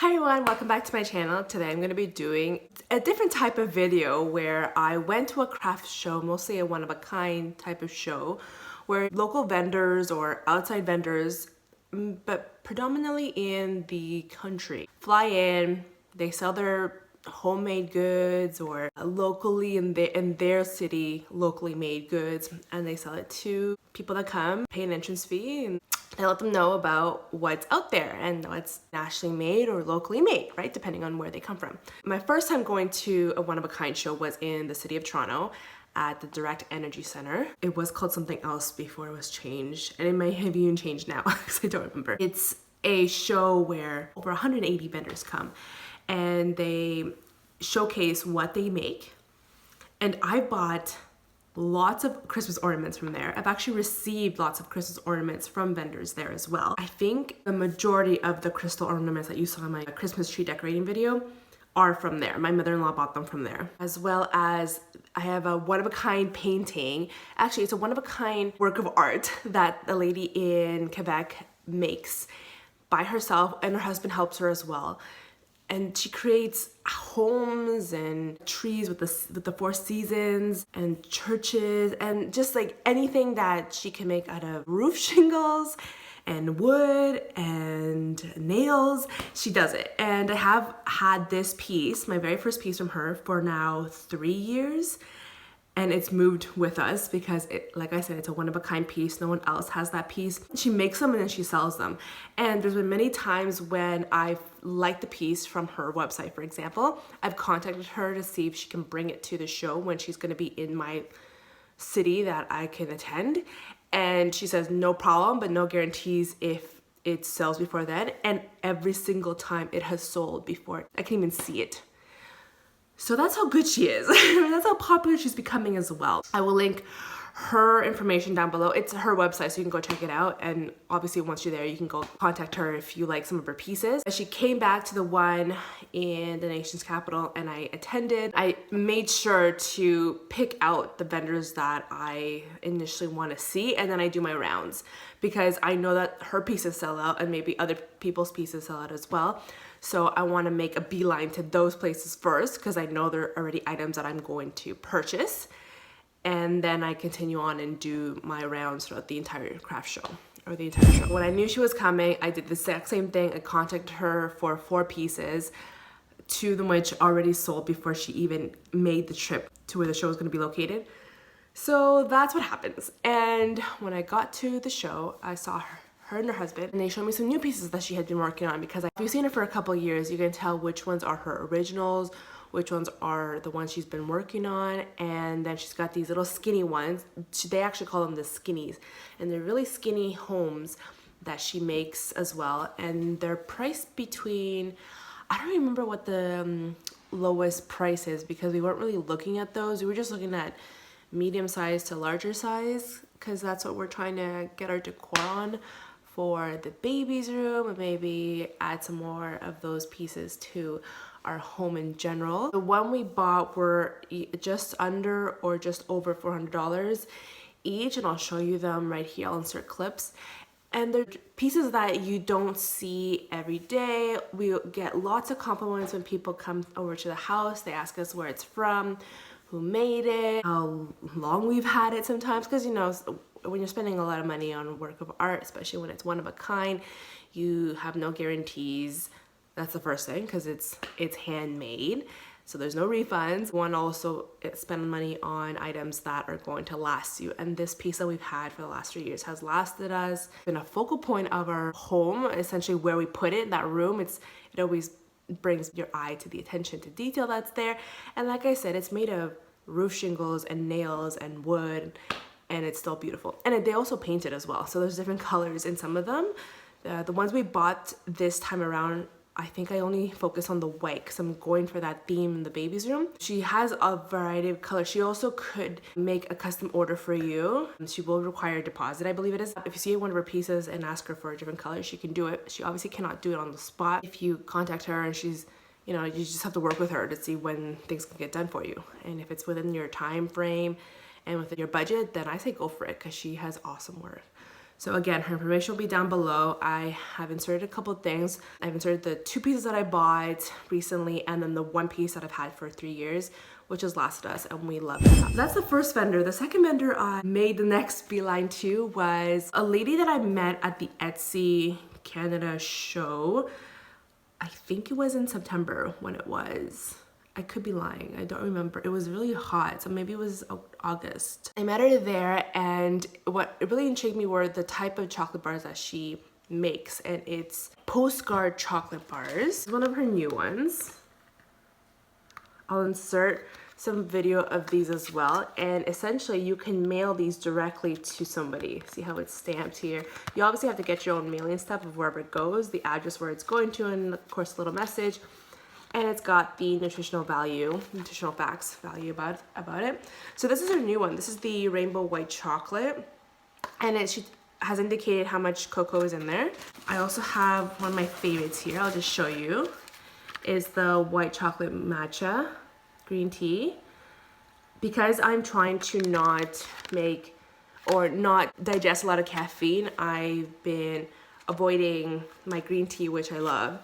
Hi everyone, welcome back to my channel. Today I'm going to be doing a different type of video where I went to a craft show, mostly a one-of-a-kind type of show, where local vendors or outside vendors, but predominantly in the country, fly in, they sell their homemade goods or locally in their city, locally made goods, and they sell it to people that come, pay an entrance fee, and they let them know about what's out there and what's nationally made or locally made, right? Depending on where they come from. My first time going to a one-of-a-kind show was in the city of Toronto at the Direct Energy Center. It was called something else before it was changed, and it may have even changed now because I don't remember. It's a show where over 180 vendors come and they showcase what they make. And I bought lots of Christmas ornaments from there. I've actually received lots of Christmas ornaments from vendors there as well. I think the majority of the crystal ornaments that you saw in my Christmas tree decorating video are from there. My mother-in-law bought them from there. As well as I have a one-of-a-kind painting. Actually, it's a one-of-a-kind work of art that a lady in Quebec makes by herself, and her husband helps her as well. And she creates homes and trees with the four seasons and churches and just like anything that she can make out of roof shingles and wood and nails. She does it. And I have had this piece, my very first piece from her, for now 3 years. And it's moved with us because like I said, it's a one-of-a-kind piece. No one else has that piece. She makes them and then she sells them. And there's been many times when I've liked the piece from her website, for example. I've contacted her to see if she can bring it to the show when she's gonna be in my city that I can attend. And she says, no problem, but no guarantees if it sells before then. And every single time it has sold before I can even see it. So that's how good she is. That's how popular she's becoming as well. I will link her information down below. It's her website, so you can go check it out. And obviously once you're there, you can go contact her if you like some of her pieces. She came back to the one in the nation's capital and I attended. I made sure to pick out the vendors that I initially want to see, and then I do my rounds because I know that her pieces sell out and maybe other people's pieces sell out as well. So I want to make a beeline to those places first because I know they're already items that I'm going to purchase. And then I continue on and do my rounds throughout the entire craft show or the entire show. When I knew she was coming, I did the exact same thing. I contacted her for 4 pieces, 2 of them which already sold before she even made the trip to where the show was going to be located. So that's what happens. And when I got to the show, I saw her and her husband, and they showed me some new pieces that she had been working on because if you've seen her for a couple of years, you can tell which ones are her originals, which ones are the ones she's been working on, and then she's got these little skinny ones. They actually call them the skinnies, and they're really skinny homes that she makes as well, and they're priced between, I don't remember what the lowest price is because we weren't really looking at those. We were just looking at medium size to larger size because that's what we're trying to get our decor on for the baby's room, and maybe add some more of those pieces to our home in general. The one we bought were just under or just over $400 each, and I'll show you them right here. I'll insert clips. And they're pieces that you don't see every day. We get lots of compliments when people come over to the house. They ask us where it's from, who made it, how long we've had it sometimes, because you know, when you're spending a lot of money on a work of art, especially when it's one of a kind, you have no guarantees. That's the first thing, because it's handmade, so there's no refunds. One also spend money on items that are going to last you, and this piece that we've had for the last 3 years has lasted us. Been a focal point of our home, essentially where we put it in that room. It always brings your eye to the attention to detail that's there. And like I said, it's made of roof shingles and nails and wood, and it's still beautiful. And they also paint it as well, so there's different colors in some of them. The ones we bought this time around, I think I only focus on the white because I'm going for that theme in the baby's room. She has a variety of colors. She also could make a custom order for you. She will require a deposit, I believe it is. If you see one of her pieces and ask her for a different color, she can do it. She obviously cannot do it on the spot. If you contact her and she's, you know, you just have to work with her to see when things can get done for you. And if it's within your time frame and within your budget, then I say go for it because she has awesome work. So again, her information will be down below. I have inserted a couple things. I've inserted the 2 pieces that I bought recently and then the 1 piece that I've had for 3 years, which has lasted us and we love it. That's the first vendor. The second vendor I made the next beeline to was a lady that I met at the Etsy Canada show. I think it was in September when it was. I could be lying, I don't remember. It was really hot, so maybe it was August. I met her there, and what really intrigued me were the type of chocolate bars that she makes, and it's postcard chocolate bars. One of her new ones. I'll insert some video of these as well, and essentially you can mail these directly to somebody. See how it's stamped here? You obviously have to get your own mailing stuff of wherever it goes, the address where it's going to, and of course a little message. And it's got the nutritional facts value about it. So this is her new one. This is the rainbow white chocolate, and she has indicated how much cocoa is in there. I also have one of my favorites here. I'll just show you. Is the white chocolate matcha green tea. Because I'm trying to not make or not digest a lot of caffeine, I've been avoiding my green tea, which I love,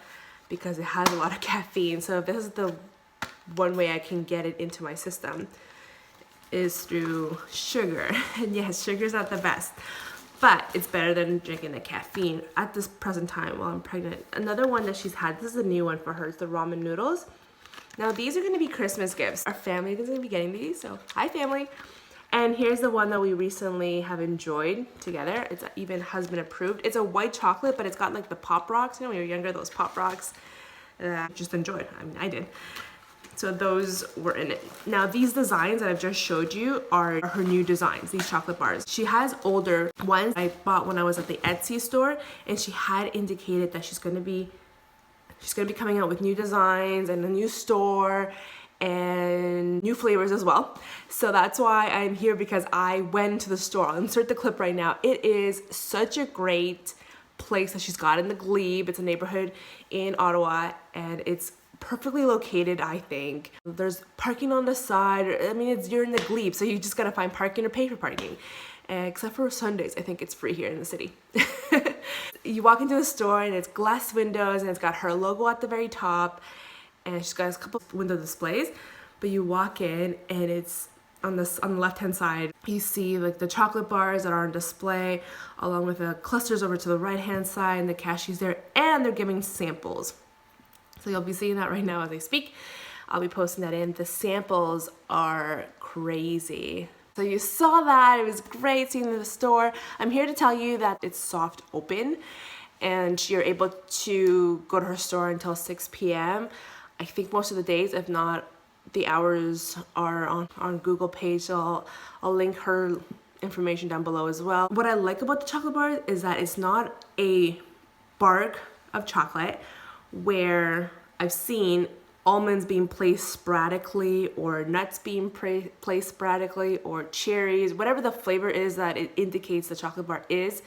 because it has a lot of caffeine. So this is the one way I can get it into my system, is through sugar. And yes, sugar's not the best, but it's better than drinking the caffeine at this present time while I'm pregnant. Another one that she's had, this is a new one for her, it's the ramen noodles. Now these are gonna be Christmas gifts. Our family is gonna be getting these, so hi family. And here's the one that we recently have enjoyed together. It's even husband approved. It's a white chocolate, but it's got like the Pop Rocks. You know, when you're younger, those Pop Rocks. Just enjoyed. I mean, I did. So those were in it. Now these designs that I've just showed you are her new designs, these chocolate bars. She has older ones I bought when I was at the Etsy store, and she had indicated that she's gonna be coming out with new designs and a new store and new flavors as well. So that's why I'm here, because I went to the store. I'll insert the clip right now. It is such a great place that she's got in the Glebe. It's a neighborhood in Ottawa, and it's perfectly located, I think. There's parking on the side. I mean, you're in the Glebe, so you just gotta find parking or pay for parking. Except for Sundays, I think it's free here in the city. You walk into the store and it's glass windows, and it's got her logo at the very top, and she's got a couple of window displays. But you walk in and it's on the left hand side, you see like the chocolate bars that are on display, along with the clusters over to the right hand side, and the cashies there, and they're giving samples. So you'll be seeing that right now as I speak. I'll be posting that in. The samples are crazy. So you saw that, it was great seeing the store. I'm here to tell you that it's soft open, and you're able to go to her store until 6 p.m. I think most of the days, if not, the hours are on Google page, so I'll link her information down below as well. What I like about the chocolate bar is that it's not a bark of chocolate where I've seen almonds being placed sporadically, or nuts being placed sporadically, or cherries, whatever the flavor is that it indicates the chocolate bar is.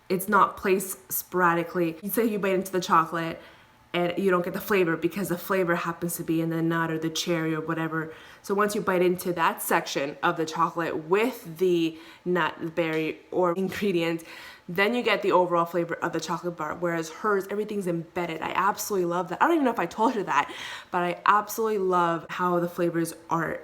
It's not placed sporadically. You say you bite into the chocolate and you don't get the flavor because the flavor happens to be in the nut or the cherry or whatever. So once you bite into that section of the chocolate with the nut, the berry, or ingredient, then you get the overall flavor of the chocolate bar, whereas hers, everything's embedded. I absolutely love that. I don't even know if I told her that, but I absolutely love how the flavors are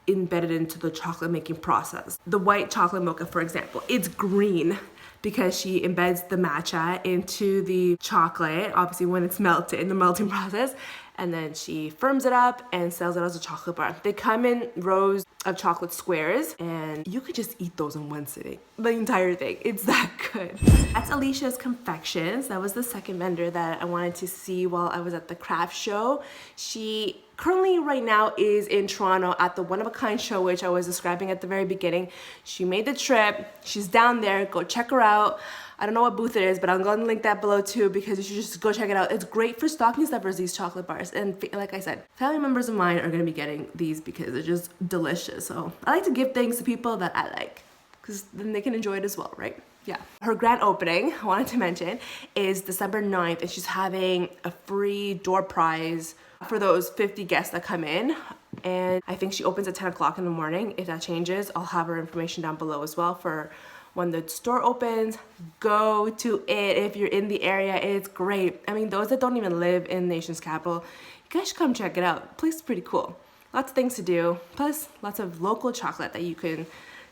embedded into the chocolate making process. The white chocolate mocha, for example, it's green because she embeds the matcha into the chocolate, obviously when it's melted in the melting process, and then she firms it up and sells it as a chocolate bar. They come in rows of chocolate squares, and you could just eat those in one sitting. The entire thing, it's that good. That's Alicia's Confections. That was the second vendor that I wanted to see while I was at the craft show. She currently right now is in Toronto at the One of a Kind show, which I was describing at the very beginning. She made the trip, she's down there, go check her out. I don't know what booth it is, but I'm going to link that below too, because you should just go check it out. It's great for stocking stuffers, these chocolate bars. And like I said, family members of mine are going to be getting these because they're just delicious. So I like to give things to people that I like, because then they can enjoy it as well, right? Yeah. Her grand opening, I wanted to mention, is December 9th, and she's having a free door prize for those 50 guests that come in. And I think she opens at 10 o'clock in the morning. If that changes, I'll have her information down below as well for when the store opens, go to it. If you're in the area, it's great. I mean, those that don't even live in Nation's capital, you guys should come check it out. The place is pretty cool. Lots of things to do, plus lots of local chocolate that you can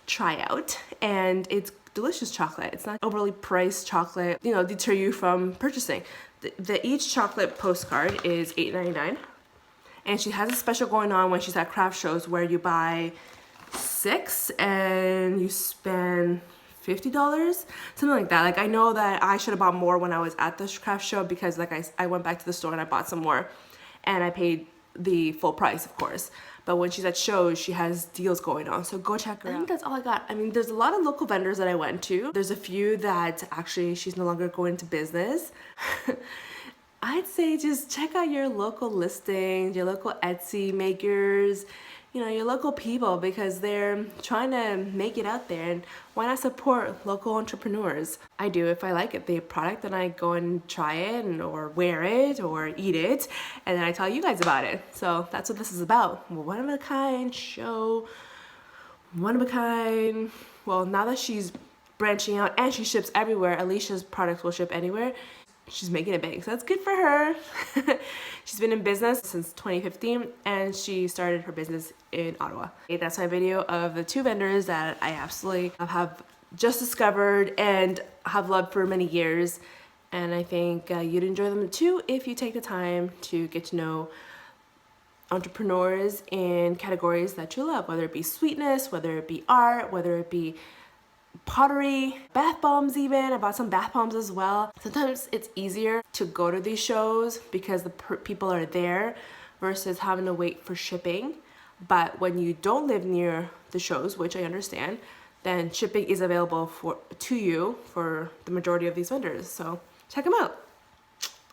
try out, and it's delicious chocolate. It's not overly priced chocolate, you know, deter you from purchasing. The each chocolate postcard is $8.99, and she has a special going on when she's at craft shows where you buy 6 and you spend $50, something like that. Like, I know that I should have bought more when I was at the craft show, because like I went back to the store and I bought some more, and I paid the full price, of course. But when she's at shows, she has deals going on, so go check her out. I think that's all I got. I mean, there's a lot of local vendors that I went to. There's a few that actually she's no longer going into business. I'd say just check out your local listings, your local Etsy makers, you know, your local people, because they're trying to make it out there, and why not support local entrepreneurs? I do. If I like it, the product, then I go and try it, or wear it or eat it, and then I tell you guys about it. So that's what this is about. One of a kind show, one of a kind. Well, now that she's branching out and she ships everywhere, Alicia's products will ship anywhere. She's making it big, so that's good for her. She's been in business since 2015, and she started her business in Ottawa. That's my video of the 2 vendors that I absolutely have just discovered and have loved for many years, and I think you'd enjoy them too if you take the time to get to know entrepreneurs in categories that you love, whether it be sweetness, whether it be art, whether it be pottery, bath bombs even. I bought some bath bombs as well. Sometimes it's easier to go to these shows because the people are there versus having to wait for shipping. But when you don't live near the shows, which I understand, then shipping is available to you for the majority of these vendors. So check them out.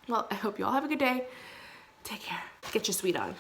Well, I hope you all have a good day. Take care. Get your sweet on.